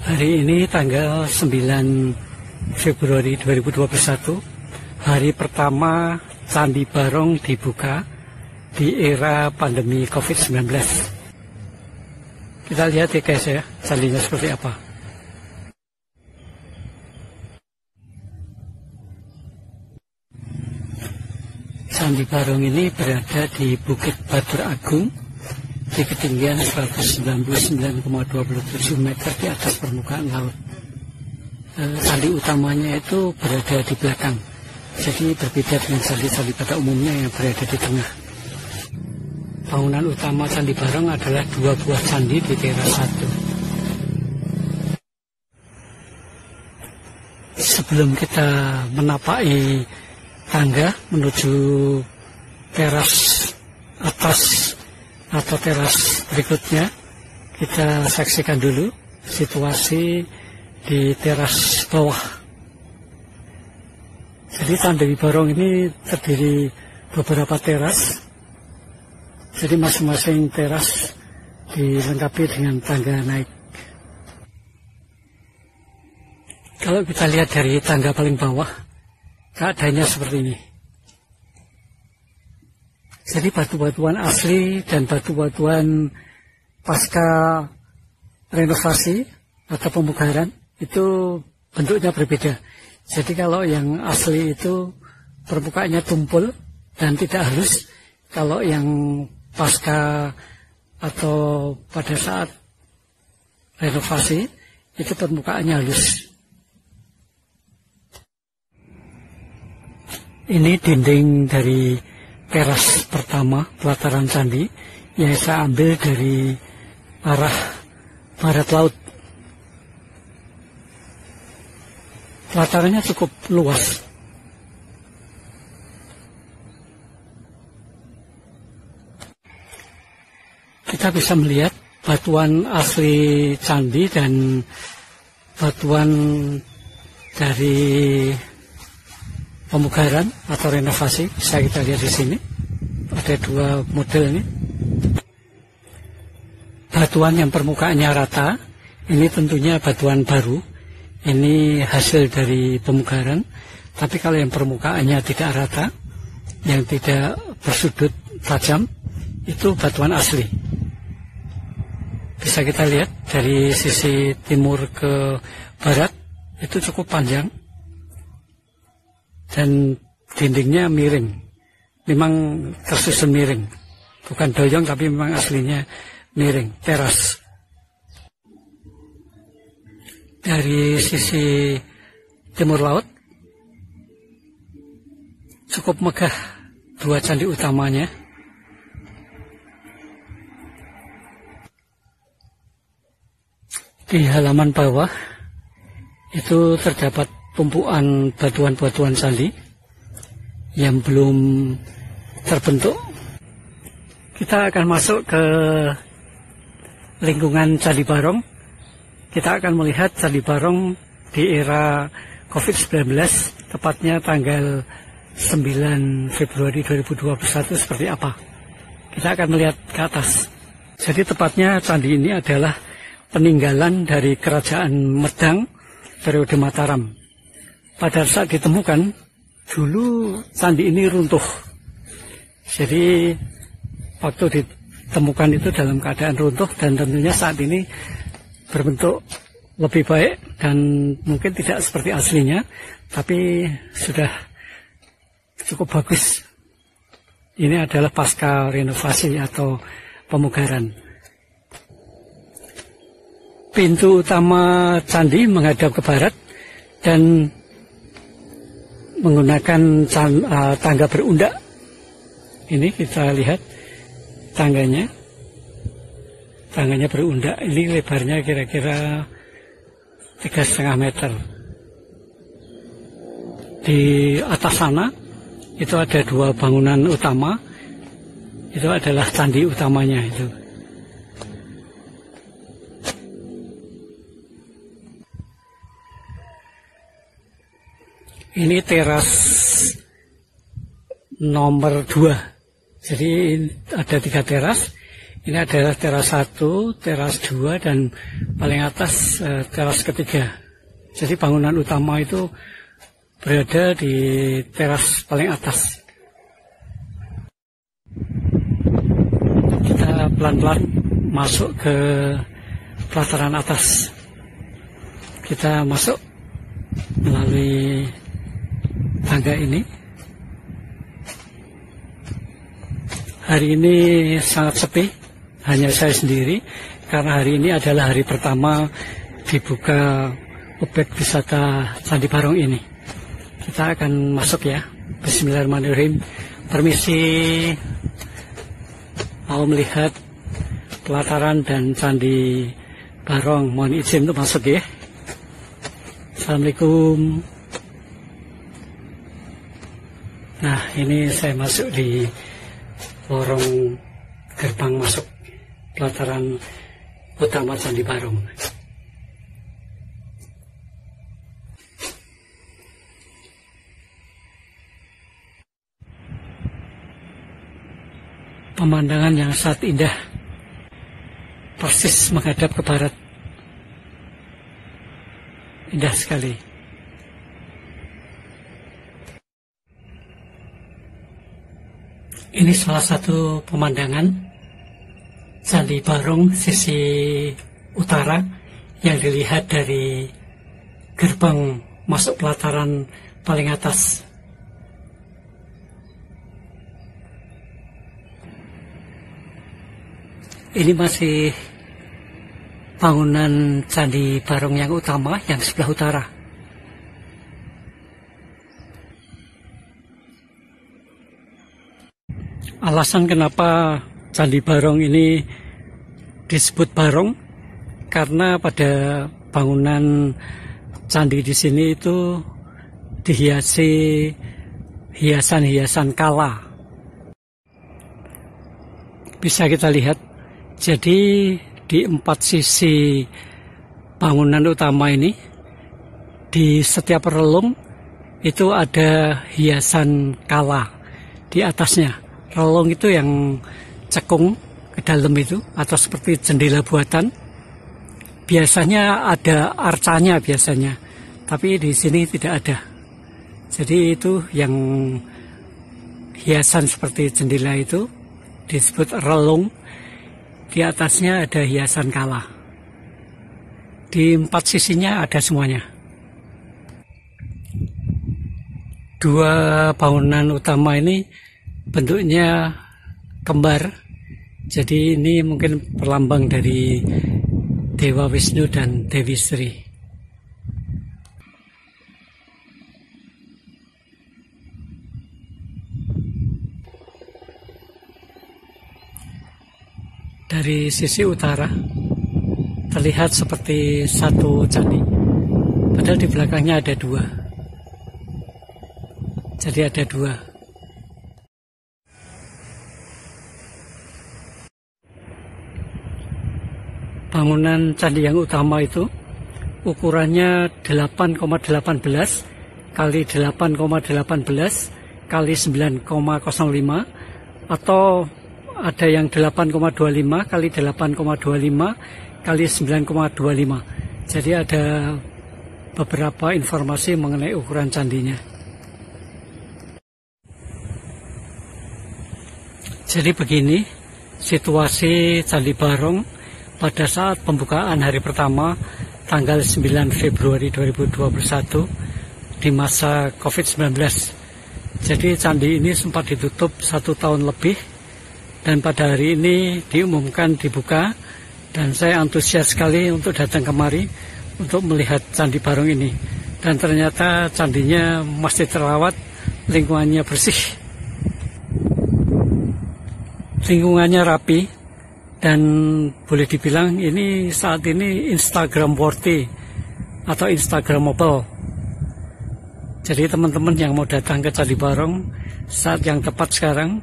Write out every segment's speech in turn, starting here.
Hari ini tanggal 9 Februari 2021, hari pertama Candi Barong dibuka di era pandemi COVID-19. Kita lihat ya guys ya, candinya seperti apa. Candi Barong ini berada di Bukit Batur Agung di ketinggian 199,27 meter di atas permukaan laut. Candi utamanya itu berada di belakang, jadi berbeda dengan candi-candi pada umumnya yang berada di tengah. Bangunan utama Candi Barong adalah 2 buah candi di teras 1. Sebelum kita menapaki tangga menuju teras atas atau teras berikutnya, kita saksikan dulu situasi di teras bawah. Jadi Candi Barong ini terdiri beberapa teras, jadi masing-masing teras dilengkapi dengan tangga naik. Kalau kita lihat dari tangga paling bawah, keadaannya seperti ini. Jadi batu-batuan asli dan batu-batuan pasca renovasi atau pemugaran itu bentuknya berbeda. Jadi kalau yang asli itu permukaannya tumpul dan tidak halus. Kalau yang pasca atau pada saat renovasi itu permukaannya halus. Ini dinding dari teras pertama pelataran candi yang saya ambil dari arah barat laut. Pelatarannya cukup luas. Kita bisa melihat batuan asli candi dan batuan dari pemugaran atau renovasi. Bisa kita lihat di sini. Ada 2 model ini. Batuan yang permukaannya rata, ini tentunya batuan baru. Ini hasil dari pemugaran. Tapi kalau yang permukaannya tidak rata, yang tidak bersudut tajam, itu batuan asli. Bisa kita lihat dari sisi timur ke barat, itu cukup panjang. Dan dindingnya miring, memang tersusun miring, bukan doyong tapi memang aslinya miring, teras. Dari sisi timur laut cukup megah 2 candi utamanya. Di halaman bawah itu terdapat tumpuan batuan-batuan candi yang belum terbentuk. Kita akan masuk ke lingkungan Candi Barong. Kita akan melihat Candi Barong di era COVID-19, tepatnya tanggal 9 Februari 2021 seperti apa. Kita akan melihat ke atas. Jadi tepatnya candi ini adalah peninggalan dari Kerajaan Medang periode Mataram. Pada saat ditemukan, dulu candi ini runtuh. Jadi waktu ditemukan itu dalam keadaan runtuh dan tentunya saat ini berbentuk lebih baik dan mungkin tidak seperti aslinya, tapi sudah cukup bagus. Ini adalah pasca renovasi atau pemugaran. Pintu utama candi menghadap ke barat dan menggunakan tangga berundak. Ini kita lihat tangganya. Tangganya berundak. Ini lebarnya kira-kira 3,5 meter. Di atas sana itu ada 2 bangunan utama. Itu adalah candi utamanya itu. Ini teras nomor 2. Jadi ada 3 teras. Ini adalah teras 1, teras 2, dan paling atas teras ketiga. Jadi bangunan utama itu berada di teras paling atas. Kita pelan-pelan masuk ke pelataran atas. Kita masuk melalui tangga ini. Hari ini sangat sepi, hanya saya sendiri, karena hari ini adalah hari pertama dibuka objek wisata Candi Barong ini. Kita akan masuk ya. Bismillahirrahmanirrahim. Permisi, mau melihat pelataran dan Candi Barong. Mohon izin untuk masuk ya. Assalamualaikum. Nah, ini saya masuk di lorong gerbang masuk pelataran utama Candi Barong. Pemandangan yang sangat indah, persis menghadap ke barat. Indah sekali. Ini salah satu pemandangan Candi Barong sisi utara yang dilihat dari gerbang masuk pelataran paling atas. Ini masih bangunan Candi Barong yang utama, yang sebelah utara. Alasan kenapa Candi Barong ini disebut Barong, karena pada bangunan candi di sini itu dihiasi hiasan-hiasan kala. Bisa kita lihat, jadi di 4 sisi bangunan utama ini, di setiap relung itu ada hiasan kala di atasnya. Relung itu yang cekung ke dalam itu, atau seperti jendela buatan. Biasanya ada arcanya biasanya, tapi di sini tidak ada. Jadi itu yang hiasan seperti jendela itu disebut relung. Di atasnya ada hiasan kala. Di 4 sisinya ada semuanya. 2 bangunan utama ini bentuknya kembar. Jadi ini mungkin perlambang dari Dewa Wisnu dan Dewi Sri. Dari sisi utara terlihat seperti satu candi, padahal di belakangnya ada 2. Jadi ada 2. Bangunan candi yang utama itu ukurannya 8,18 kali 8,18 kali 9,05, atau ada yang 8,25 kali 8,25 kali 9,25. Jadi ada beberapa informasi mengenai ukuran candinya. Jadi begini situasi Candi Barong pada saat pembukaan hari pertama tanggal 9 Februari 2021 di masa COVID-19. Jadi candi ini sempat ditutup 1 tahun lebih, dan pada hari ini diumumkan dibuka, dan saya antusias sekali untuk datang kemari untuk melihat Candi Barong ini. Dan ternyata candinya masih terawat, lingkungannya bersih, lingkungannya rapi, dan boleh dibilang ini saat ini Instagram worthy atau Instagramable. Jadi teman-teman yang mau datang ke Candi Barong saat yang tepat sekarang,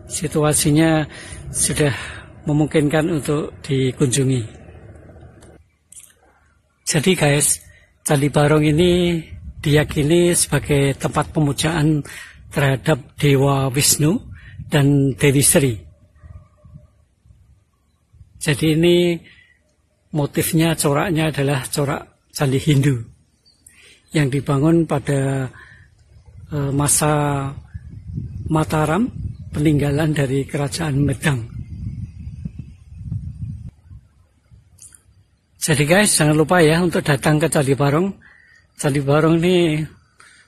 situasinya sudah memungkinkan untuk dikunjungi. Jadi guys, Candi Barong ini diyakini sebagai tempat pemujaan terhadap Dewa Wisnu dan Dewi Sri. Jadi ini motifnya, coraknya adalah corak Candi Hindu yang dibangun pada masa Mataram, peninggalan dari Kerajaan Medang. Jadi guys, jangan lupa ya untuk datang ke Candi Barong. Candi Barong ini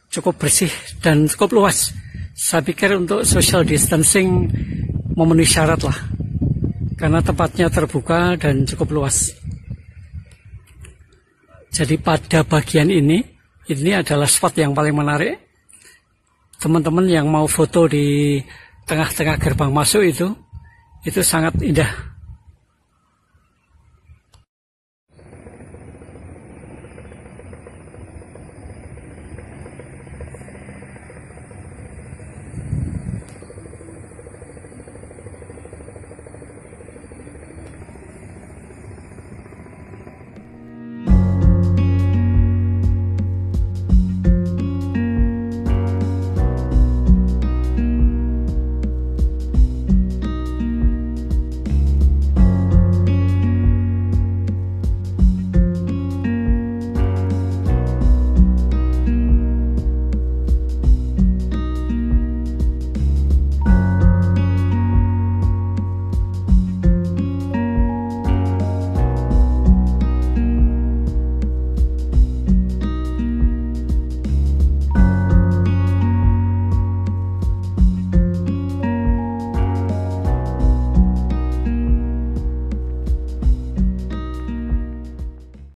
cukup bersih dan cukup luas. Saya pikir untuk social distancing memenuhi syarat lah, karena tempatnya terbuka dan cukup luas. Jadi pada bagian ini adalah spot yang paling menarik. Teman-teman yang mau foto di tengah-tengah gerbang masuk itu sangat indah.